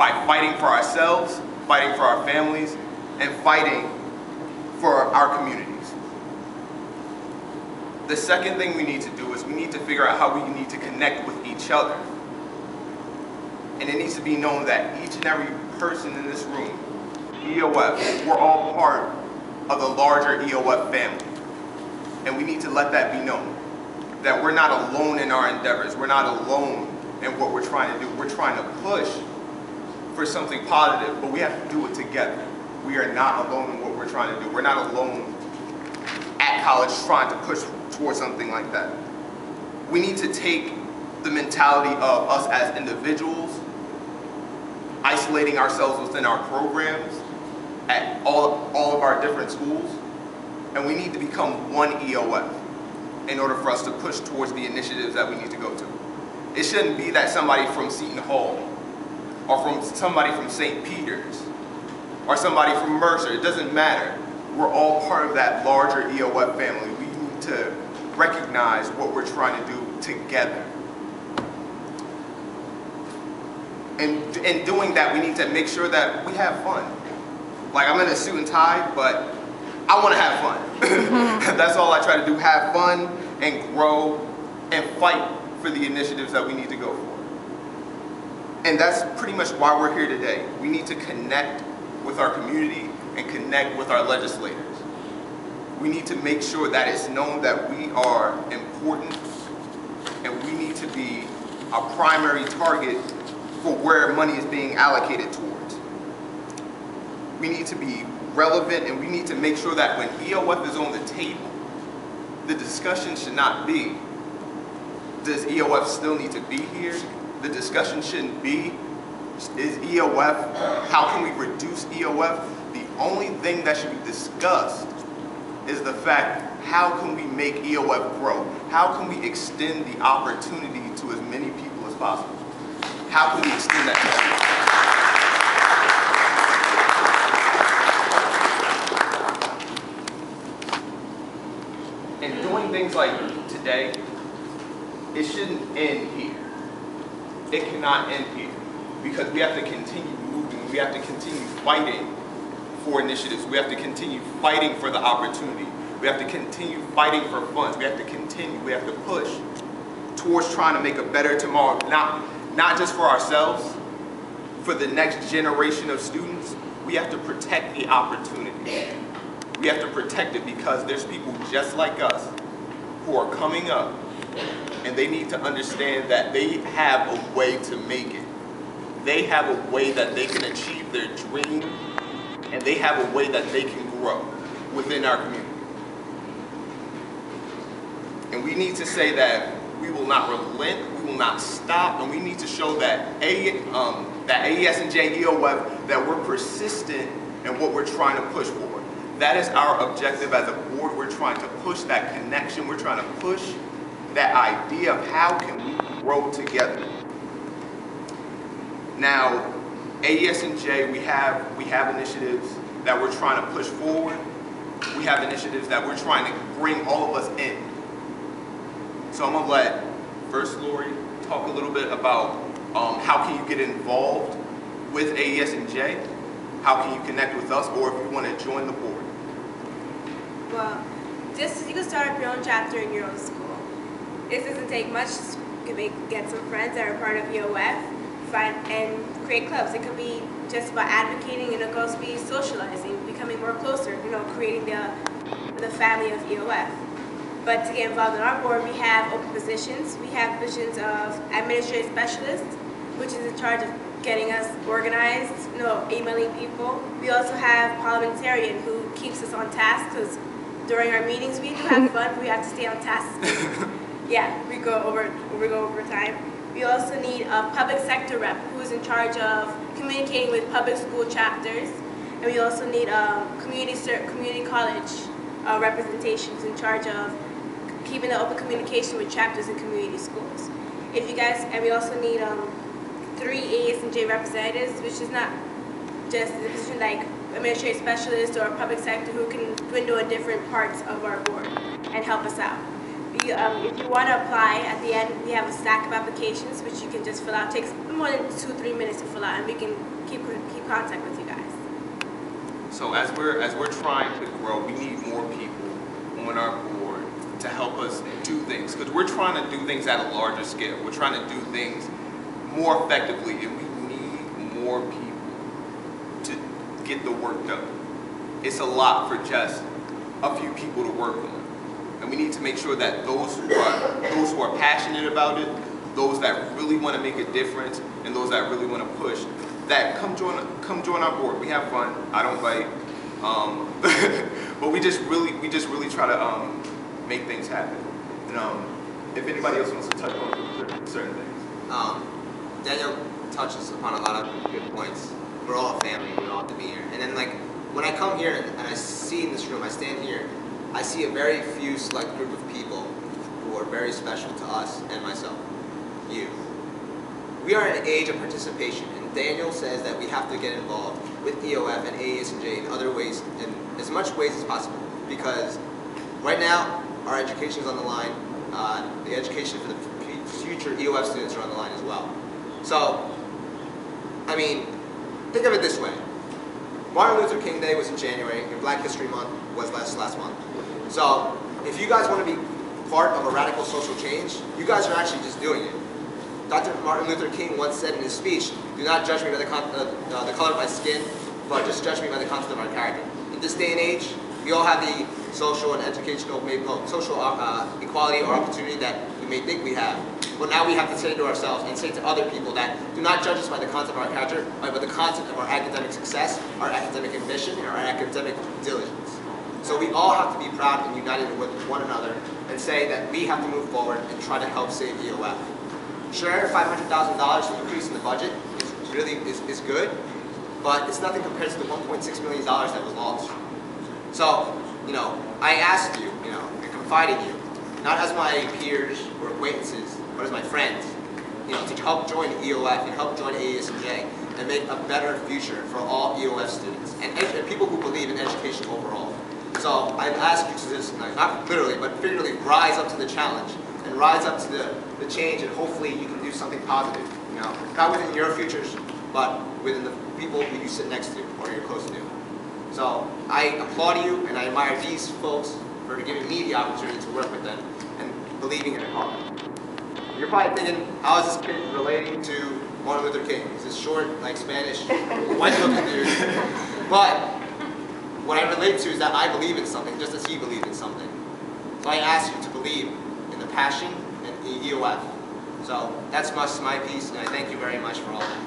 by fighting for ourselves, fighting for our families, and fighting for our communities. The second thing we need to do is we need to figure out how we need to connect with each other. And it needs to be known that each and every person in this room, EOF, we're all part of the larger EOF family. And we need to let that be known, that we're not alone in our endeavors. We're not alone in what we're trying to do. We're trying to push for something positive, but we have to do it together. We are not alone in what we're trying to do. We're not alone at college trying to push towards something like that. We need to take the mentality of us as individuals, isolating ourselves within our programs at all of our different schools, and we need to become one EOF in order for us to push towards the initiatives that we need to go to. It shouldn't be that somebody from Seton Hall, or from somebody from St. Peter's, or somebody from Mercer. It doesn't matter. We're all part of that larger EOF family. We need to recognize what we're trying to do together. And in doing that, we need to make sure that we have fun. Like, I'm in a suit and tie, but I want to have fun. That's all I try to do, have fun and grow and fight for the initiatives that we need to go for. And that's pretty much why we're here today. We need to connect with our community and connect with our legislators. We need to make sure that it's known that we are important, and we need to be a primary target for where money is being allocated towards. We need to be relevant, and we need to make sure that when EOF is on the table, the discussion should not be, does EOF still need to be here? The discussion shouldn't be, is EOF, how can we reduce EOF? The only thing that should be discussed is the fact, how can we make EOF grow? How can we extend the opportunity to as many people as possible? How can we extend that? And doing things like today, it shouldn't end here. It cannot end here, because we have to continue moving. We have to continue fighting for initiatives. We have to continue fighting for the opportunity. We have to continue fighting for funds. We have to push towards trying to make a better tomorrow, not just for ourselves, for the next generation of students. We have to protect the opportunity. We have to protect it, because there's people just like us who are coming up, and they need to understand that they have a way to make it. They have a way that they can achieve their dream, and they have a way that they can grow within our community. And we need to say that we will not relent, we will not stop, and we need to show that AESNJ EOF, that we're persistent in what we're trying to push for. That is our objective as a board. We're trying to push that connection. We're trying to push that idea of how can we grow together. Now, AESNJ, we have initiatives that we're trying to push forward. We have initiatives that we're trying to bring all of us in. So I'm gonna let first Lori talk a little bit about how can you get involved with AESNJ, how can you connect with us, or if you want to join the board. Well, just you can start up your own chapter in your own school. This doesn't take much. You can get some friends that are part of EOF, and create clubs. It could be just about advocating, and it goes to be socializing, becoming more closer, creating the family of EOF. But to get involved in our board, we have open positions. We have positions of administrative specialist, which is in charge of getting us organized, emailing people. We also have parliamentarian, who keeps us on task, because during our meetings we do have fun, but we have to stay on task. Yeah, we go over time. We also need a public sector rep, who is in charge of communicating with public school chapters. And we also need community college representations, in charge of keeping the open communication with chapters and community schools. And we also need 3 AESNJ representatives, which is not just a position like administrative specialist or public sector, who can dwindle in different parts of our board and help us out. If you want to apply, at the end we have a stack of applications which you can just fill out. It takes more than 2-3 minutes to fill out, and we can keep contact with you guys. So as we're trying to grow, we need more people on our board to help us do things, because we're trying to do things at a larger scale. We're trying to do things more effectively, and we need more people to get the work done. It's a lot for just a few people to work on. And we need to make sure that those who are passionate about it, those that really want to make a difference, and those that really want to push, that come join our board. We have fun. I don't bite, but we just really try to make things happen. And if anybody else wants to touch on certain things, Daniel touches upon a lot of good points. We're all a family. We all have to be here. And then, like, when I come here and I see in this room, I stand here, I see a very few select group of people who are very special to us and myself, you. We are in an age of participation, and Daniel says that we have to get involved with EOF and AESNJ in other ways, in as much ways as possible, because right now our education is on the line. The education for the future EOF students are on the line as well. So, I mean, think of it this way. Martin Luther King Day was in January, and Black History Month was last month. So, if you guys want to be part of a radical social change, you guys are actually just doing it. Dr. Martin Luther King once said in his speech, "Do not judge me by the color of my skin, but just judge me by the content of my character." In this day and age, we all have the social and educational, social equality or opportunity that we may think we have. But now we have to say to ourselves and say to other people that do not judge us by the content of our character, but by the content of our academic success, our academic ambition, and our academic diligence. So we all have to be proud and united with one another and say that we have to move forward and try to help save EOF. Sure, $500,000 increase in the budget is good, but it's nothing compared to the $1.6 million that was lost. So, you know, I asked you, I confided in you, not as my peers or acquaintances, but as my friends, to help join EOF and help join AESNJ and make a better future for all EOF students and people who believe in education overall. So I ask you to just, not literally, but figuratively, rise up to the challenge and rise up to the change, and hopefully you can do something positive. Not within your futures, but within the people who you sit next to or you're close to. So I applaud you and I admire these folks for giving me the opportunity to work with them and believing in it hard. You're probably thinking, how is this kid relating to Martin Luther King? He's this short, like Spanish, white-looking dude. But what I relate to is that I believe in something just as he believed in something. So I ask you to believe in the passion and EOF. So that's my piece, and I thank you very much for all that.